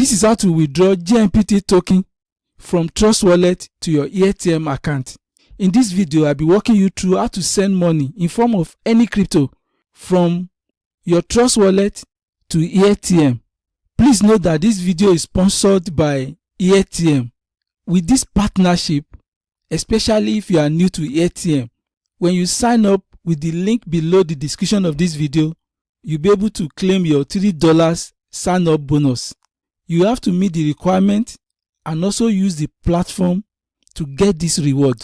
This is how to withdraw JMPT token from Trust Wallet to your AirTM account. In this video, I'll be walking you through how to send money in form of any crypto from your Trust Wallet to AirTM. Please note that this video is sponsored by AirTM. With this partnership, especially if you are new to AirTM, when you sign up with the link below the description of this video, you'll be able to claim your $3 sign up bonus. You have to meet the requirement and also use the platform to get this reward.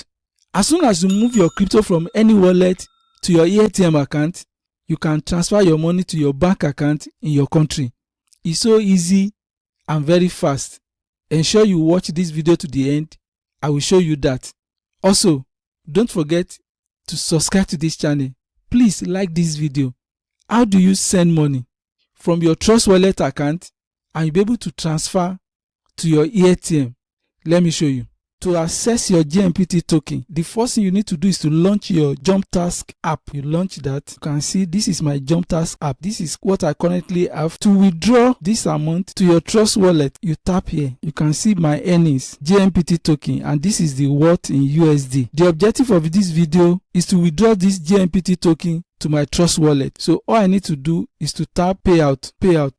As soon as you move your crypto from any wallet to your AirTM account, you can transfer your money to your bank account in your country. It's so easy and very fast. Ensure you watch this video to the end. I will show you that. Also, don't forget to subscribe to this channel. Please like this video. How do you send money from your Trust Wallet account and you'll be able to transfer to your AirTM? Let me show you. To access your JMPT token, the first thing you need to do is to launch your JumpTask app. You launch that. You can see this is my JumpTask app. This is what I currently have. To withdraw this amount to your Trust Wallet, you tap here. You can see my earnings, JMPT token, and this is the worth in USD. The objective of this video is to withdraw this JMPT token to my Trust Wallet. So all I need to do is to tap payout.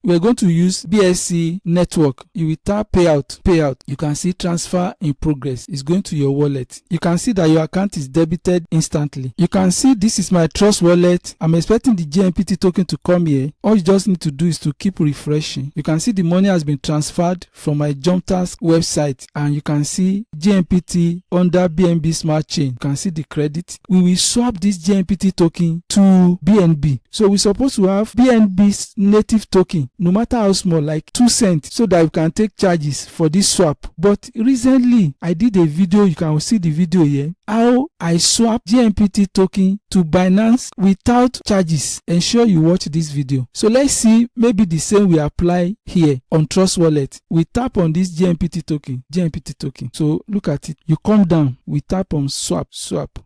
We're going to use BSC network. You will tap payout. You can see transfer in progress. It's going to your wallet. You can see that your account is debited instantly. You can see this is my Trust Wallet. I'm expecting the JMPT token to come here. All you just need to do is to keep refreshing. You can see the money has been transferred from my JumpTask website, and you can see JMPT under BNB Smart Chain. You can see the credit. We will swap this JMPT token to BNB. So we're supposed to have BNB's native token, no matter how small, like 2 cents, so that we can take charges for this swap. But recently I did a video, you can see the video here, how I swap JMPT token to Binance without charges. Ensure you watch this video. So let's see, maybe the same we apply here on Trust Wallet. We tap on this JMPT token. So look at it. You come down, we tap on swap.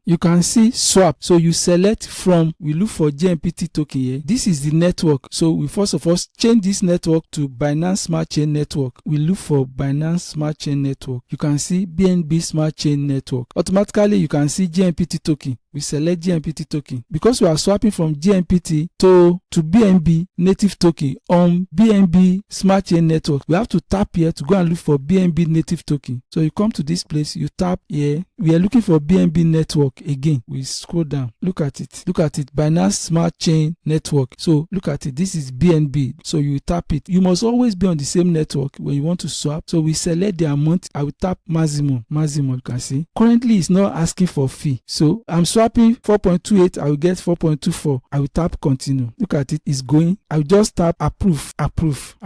You can see swap. So you select from, we look for JMPT token here. This is the network. So we first of all change this network to Binance Smart Chain Network. We look for Binance Smart Chain Network. You can see BNB Smart Chain Network. Automatically you can see JMPT token. We select JMPT token. Because we are swapping from JMPT to BNB native token on BNB Smart Chain Network, we have to tap here to go and look for BNB native token. So you come to this place, you tap here. We are looking for BNB network again. We scroll down. Look at it. Binance Smart Chain Network. So look at it. This is BNB. So you tap it. You must always be on the same network when you want to swap. So we select the amount. I will tap maximum. You can see. Currently it's not asking for fee. So I'm swapping 4.28. I will get 4.24. I will tap continue. Look at it. It's going. I will just tap approve. I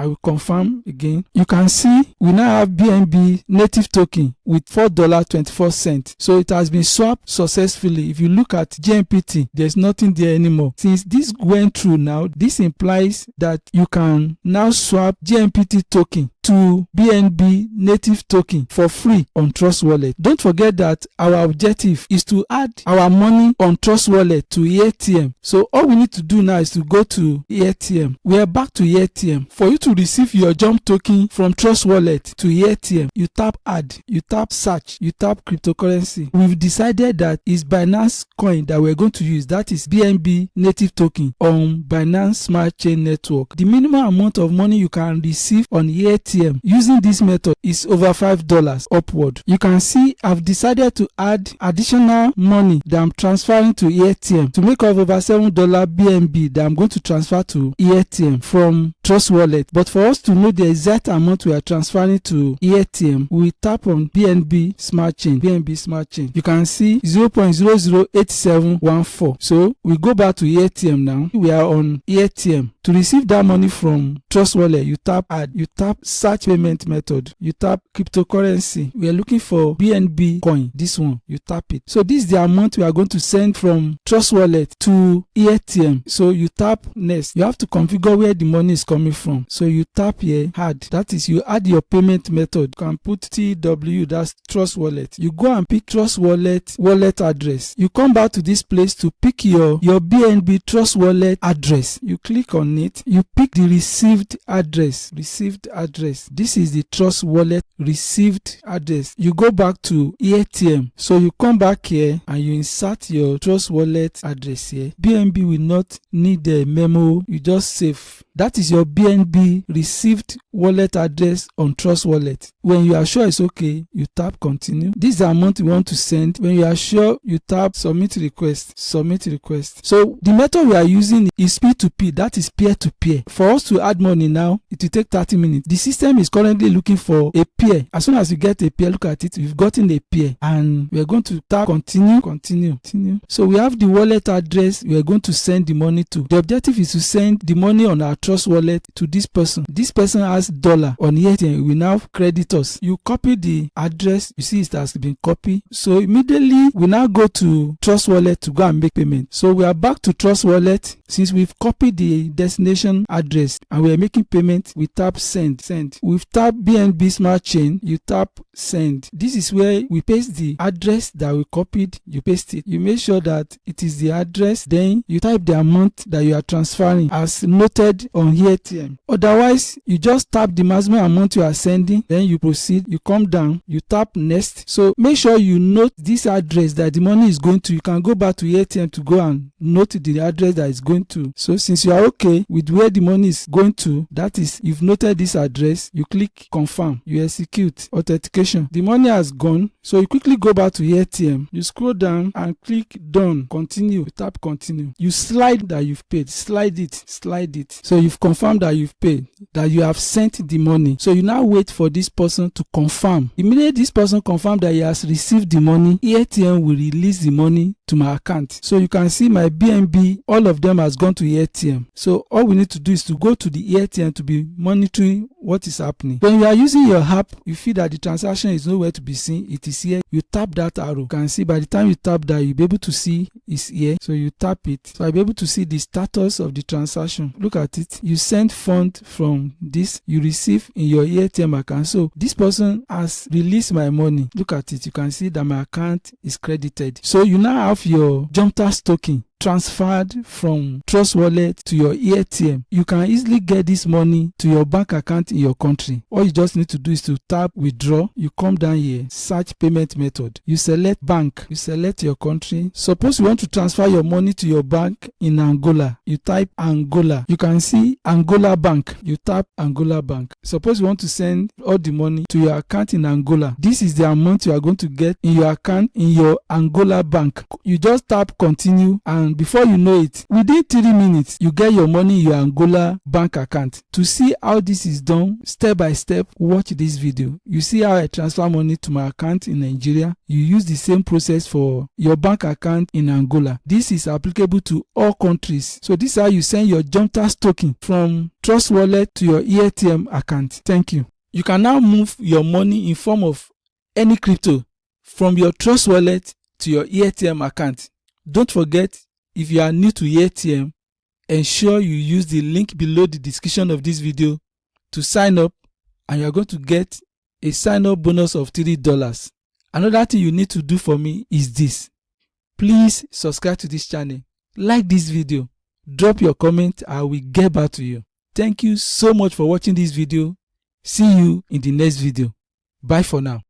will confirm again. You can see we now have BNB native token with $4.24. So it has been swapped successfully. If you look at JMPT, there's nothing there anymore. Since this went through now, this implies that you can now swap JMPT token to BNB native token for free on Trust Wallet. Don't forget that our objective is to add our money on Trust Wallet to AirTM. So all we need to do now is to go to AirTM. We are back to AirTM. For you to receive your Jump token from Trust Wallet to AirTM, you tap add, you tap search, you tap cryptocurrency. We've decided that it's Binance coin that we're going to use. That is BNB native token on Binance Smart Chain Network. The minimum amount of money you can receive on AirTM using this method is over $5 upward. You can see I've decided to add additional money that I'm transferring to AirTM to make up over $7 BNB that I'm going to transfer to AirTM from Trust Wallet. But for us to know the exact amount we are transferring to AirTM, we tap on BNB Smart Chain. You can see 0.008714. So we go back to AirTM now. We are on AirTM. To receive that money from Trust Wallet, you tap add, you tap search payment method, you tap cryptocurrency. We are looking for BNB coin, this one, you tap it. So this is the amount we are going to send from Trust Wallet to AirTM. So you tap next. You have to configure where the money is coming from. So you tap here, add. That is, you add your payment method. You can put TW, that's Trust Wallet. You go and pick Trust Wallet address. You come back to this place to pick your BNB Trust Wallet address. You click on on it, you pick the received address. This is the Trust Wallet received address. You go back to AirTM. So you come back here and you insert your Trust Wallet address here. BNB will not need the memo. You just save. That is your BNB received wallet address on Trust Wallet. When you are sure it's okay, you tap continue. This is the amount you want to send. When you are sure, you tap submit request. So the method we are using is P2P, that is peer-to-peer. For us to add money now, it will take 30 minutes. The system is currently looking for a peer. As soon as you get a peer, look at it, we've gotten a peer, and we're going to tap continue. So we have the wallet address we are going to send the money to. The objective is to send the money on our Trust Wallet to this person. This person has dollar on here, we now credit us. You copy the address, you see it has been copied. So immediately we now go to Trust Wallet to go and make payment. So we are back to Trust Wallet. Since we've copied the destination address and we are making payment, we tap send. We've tapped BNB Smart Chain, you tap send. This is where we paste the address that we copied. You paste it. You make sure that it is the address. Then you type the amount that you are transferring as noted on AirTM. Otherwise, you just tap the maximum amount you are sending. Then you proceed. You come down. You tap next. So make sure you note this address that the money is going to. You can go back to AirTM to go and note the address that is going to. So since you are okay with where the money is going to, that is, you've noted this address, you click confirm. You execute authentication. The money has gone. So you quickly go back to AirTM. You scroll down and click done. Continue. You tap continue. You slide that you've paid. Slide it. So you've confirmed that you've paid, that you have sent the money. So you now wait for this person to confirm. Immediately this person confirms that he has received the money, AirTM will release the money to my account. So you can see my BNB, all of them has gone to AirTM. So all we need to do is to go to the AirTM to be monitoring what is happening. When you are using your app, you feel that the transaction is nowhere to be seen. It is here. You tap that arrow. You can see by the time you tap that, you'll be able to see it's here. So you tap it. So I'll be able to see the status of the transaction. Look at it. You send fund from this, you receive in your AirTM account. So this person has released my money. Look at it. You can see that my account is credited. So you now have your JumpTask token transferred from Trust Wallet to your AirTM. You can easily get this money to your bank account in your country. All you just need to do is to tap withdraw. You come down here, search payment method. You select bank. You select your country. Suppose you want to transfer your money to your bank in Angola. You type Angola. You can see Angola Bank. You tap Angola Bank. Suppose you want to send all the money to your account in Angola. This is the amount you are going to get in your account in your Angola bank. You just tap continue, and before you know it, within 3 minutes, you get your money in your Angola bank account. To see how this is done step by step, watch this video. You see how I transfer money to my account in Nigeria. You use the same process for your bank account in Angola. This is applicable to all countries. So this is how you send your JumpTask token from Trust Wallet to your AirTM account. Thank you. You can now move your money in form of any crypto from your Trust Wallet to your AirTM account. Don't forget, if you are new to AirTM, ensure you use the link below the description of this video to sign up, and you are going to get a sign-up bonus of $3. Another thing you need to do for me is this. Please subscribe to this channel, like this video, drop your comment, I will get back to you. Thank you so much for watching this video. See you in the next video. Bye for now.